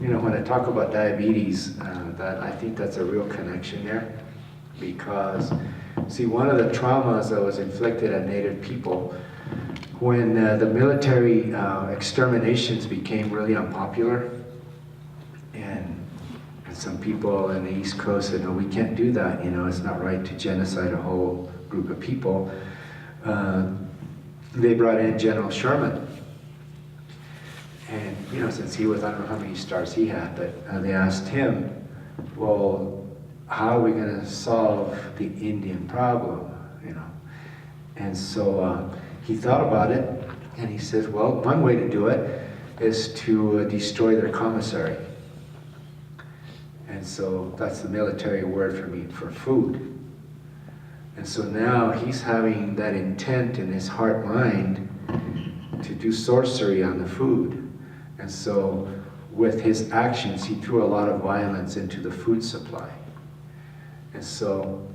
You know, when I talk about diabetes, that I think that's a real connection there, because, see, one of the traumas that was inflicted on Native people when the military exterminations became really unpopular, and some people in the East Coast said, no, we can't do that, you know, it's not right to genocide a whole group of people. They brought in General Sherman. And, you know, since he was, I don't know how many stars he had, but they asked him, well, how are we going to solve the Indian problem, you know? And so he thought about it, and he said, well, one way to do it is to destroy their commissary. And so that's the military word for food. And so now he's having that intent in his heart mind to do sorcery on the food. And so with his actions, he threw a lot of violence into the food supply. And so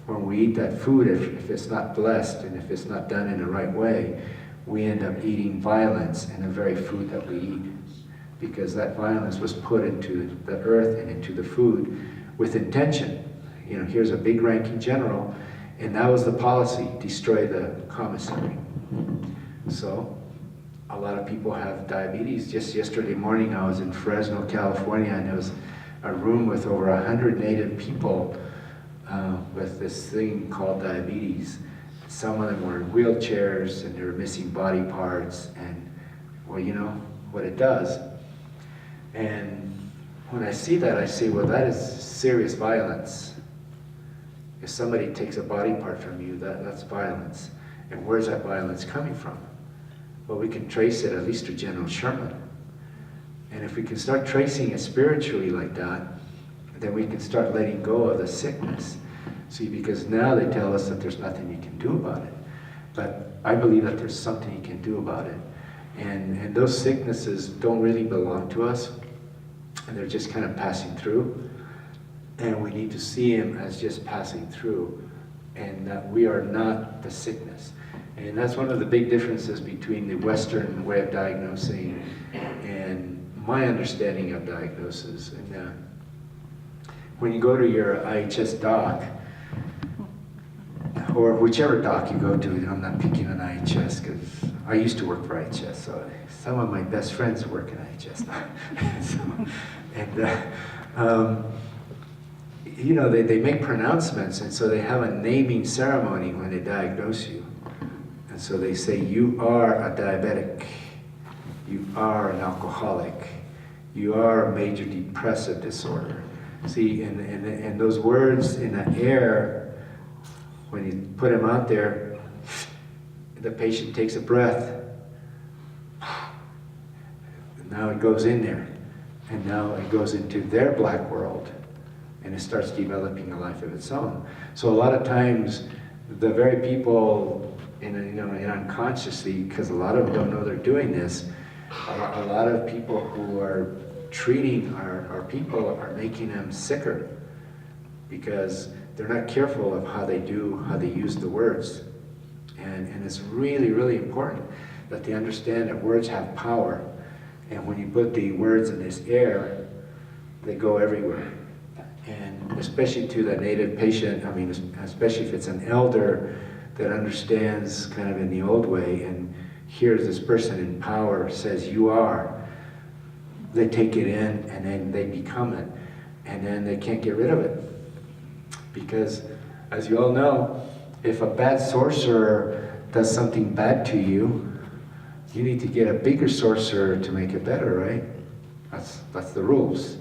when we eat that food, if it's not blessed and if it's not done in the right way, we end up eating violence in the very food that we eat. Because that violence was put into the earth and into the food with intention. You know, here's a big ranking general, and that was the policy, destroy the commissary. So a lot of people have diabetes. Just yesterday morning I was in Fresno, California, and there was a room with over 100 Native people with this thing called diabetes. Some of them were in wheelchairs and they were missing body parts, and well, you know what it does. And when I see that, I say, well, that is serious violence. If somebody takes a body part from you, that's violence. And where's that violence coming from? Well, we can trace it at least to General Sherman. And if we can start tracing it spiritually like that, then we can start letting go of the sickness. See, because now they tell us that there's nothing you can do about it. But I believe that there's something you can do about it. And those sicknesses don't really belong to us, and they're just kind of passing through. And we need to see them as just passing through, and that we are not the sickness. And that's one of the big differences between the Western way of diagnosing and my understanding of diagnosis. And when you go to your IHS doc, or whichever doc you go to, I'm not picking on IHS because I used to work for IHS, so some of my best friends work at IHS. You know, they make pronouncements, and so they have a naming ceremony when they diagnose you. And so they say, you are a diabetic, you are an alcoholic, you are a major depressive disorder. See, and those words in the air, when you put them out there, the patient takes a breath, and now it goes in there, and now it goes into their black world, and it starts developing a life of its own. So a lot of times, the very people, unconsciously, because a lot of them don't know they're doing this, a lot of people who are treating our people are making them sicker, because they're not careful of how they use the words. And it's really, really important that they understand that words have power. And when you put the words in this air, they go everywhere. And especially to the Native patient, I mean, especially if it's an elder that understands kind of in the old way and hears this person in power says, you are, they take it in and then they become it. And then they can't get rid of it. Because, as you all know, if a bad sorcerer does something bad to you, you need to get a bigger sorcerer to make it better, right? That's the rules.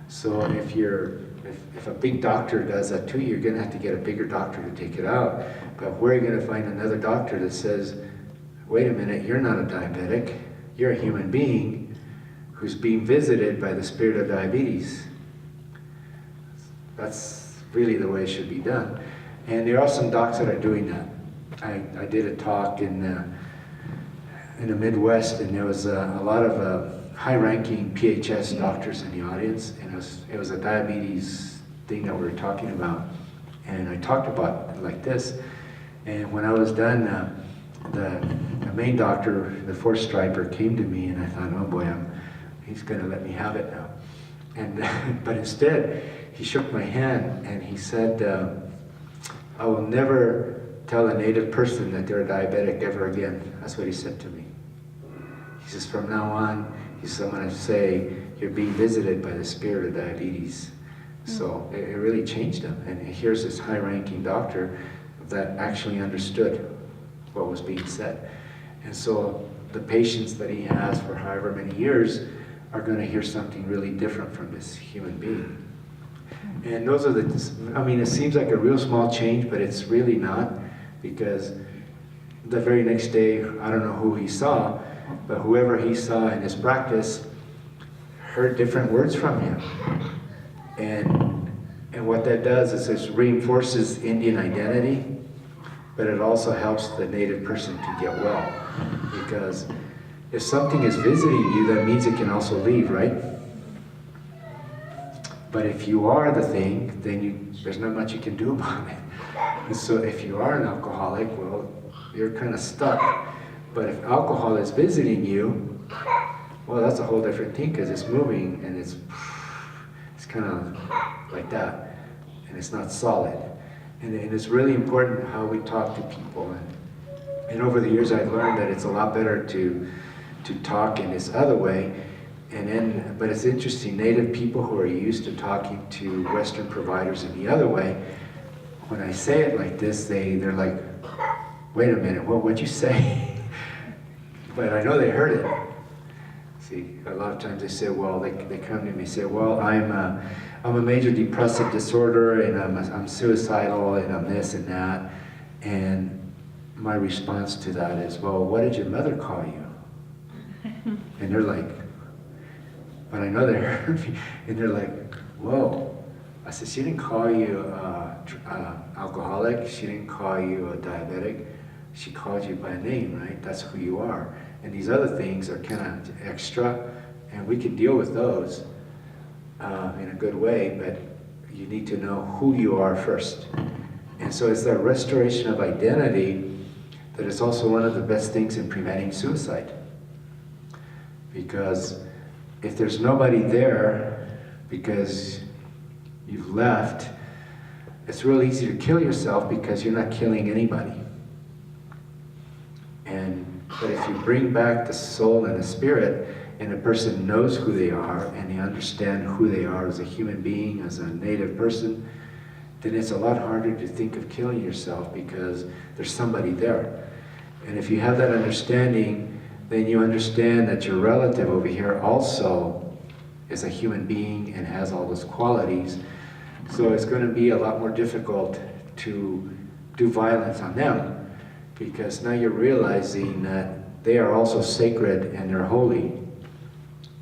So if a big doctor does that to you, you're going to have to get a bigger doctor to take it out. But where are you going to find another doctor that says, wait a minute, you're not a diabetic, you're a human being who's being visited by the spirit of diabetes? That's really the way it should be done. And there are some docs that are doing that. I did a talk in the Midwest, and there was a lot of high-ranking PHS doctors in the audience, and it was a diabetes thing that we were talking about. And I talked about it like this, and when I was done, the main doctor, the fourth striper, came to me, and I thought, oh boy, he's going to let me have it now. And but instead, he shook my hand and he said, I will never tell a native person that they're diabetic ever again. That's what he said to me. He says, from now on, he says, I'm going to say, you're being visited by the spirit of diabetes. So it really changed him. And here's this high-ranking doctor that actually understood what was being said. And so the patients that he has for however many years are going to hear something really different from this human being. And those are the, I mean, it seems like a real small change, but it's really not, because the very next day, I don't know who he saw, but whoever he saw in his practice heard different words from him. And what that does is it reinforces Indian identity, but it also helps the native person to get well. Because if something is visiting you, that means it can also leave, right? But if you are the thing, then there's not much you can do about it. And so if you are an alcoholic, well, you're kind of stuck. But if alcohol is visiting you, well, that's a whole different thing, because it's moving and it's kind of like that, and it's not solid. And it's really important how we talk to people. And over the years, I've learned that it's a lot better to talk in this other way. But it's interesting, native people who are used to talking to Western providers in the other way, when I say it like this, they're like, wait a minute, what'd you say? But I know they heard it. See, a lot of times they say, well, they come to me and say, well, I'm a major depressive disorder, and I'm suicidal, and I'm this and that. And my response to that is, well, what did your mother call you? And they're like, but I know they heard me, and they're like, whoa. I said, she didn't call you alcoholic, she didn't call you a diabetic, she called you by name, right? That's who you are. And these other things are kind of extra, and we can deal with those in a good way, but you need to know who you are first. And so it's that restoration of identity that is also one of the best things in preventing suicide. Because if there's nobody there because you've left, it's real easy to kill yourself because you're not killing anybody. But if you bring back the soul and the spirit, and a person knows who they are, and they understand who they are as a human being, as a native person, then it's a lot harder to think of killing yourself because there's somebody there. And if you have that understanding, then you understand that your relative over here also is a human being and has all those qualities. So it's going to be a lot more difficult to do violence on them, because now you're realizing that they are also sacred and they're holy.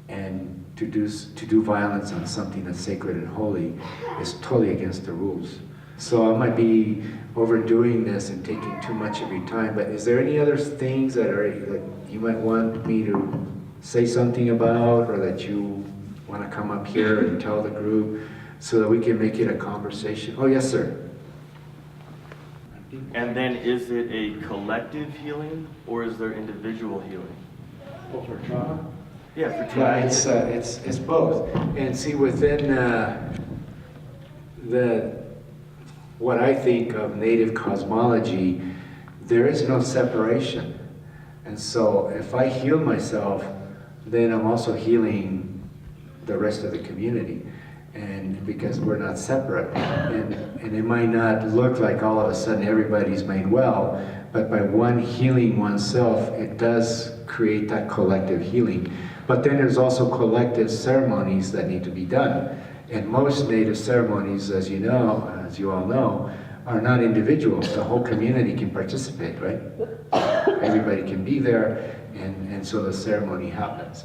And to do violence on something that's sacred and holy is totally against the rules. So I might be overdoing this and taking too much of your time, but is there any other things that you might want me to say something about, or that you want to come up here and tell the group so that we can make it a conversation? Oh, yes, sir. And then is it a collective healing, or is there individual healing? Oh, for trauma? Yeah, for trauma. Yeah, it's both. And see, within what I think of native cosmology, there is no separation. And so if I heal myself, then I'm also healing the rest of the community. And because we're not separate. And it might not look like all of a sudden everybody's made well, but by one healing oneself, it does create that collective healing. But then there's also collective ceremonies that need to be done. And most native ceremonies, as you know, as you all know, are not individual. The whole community can participate, right? Everybody can be there, and so the ceremony happens.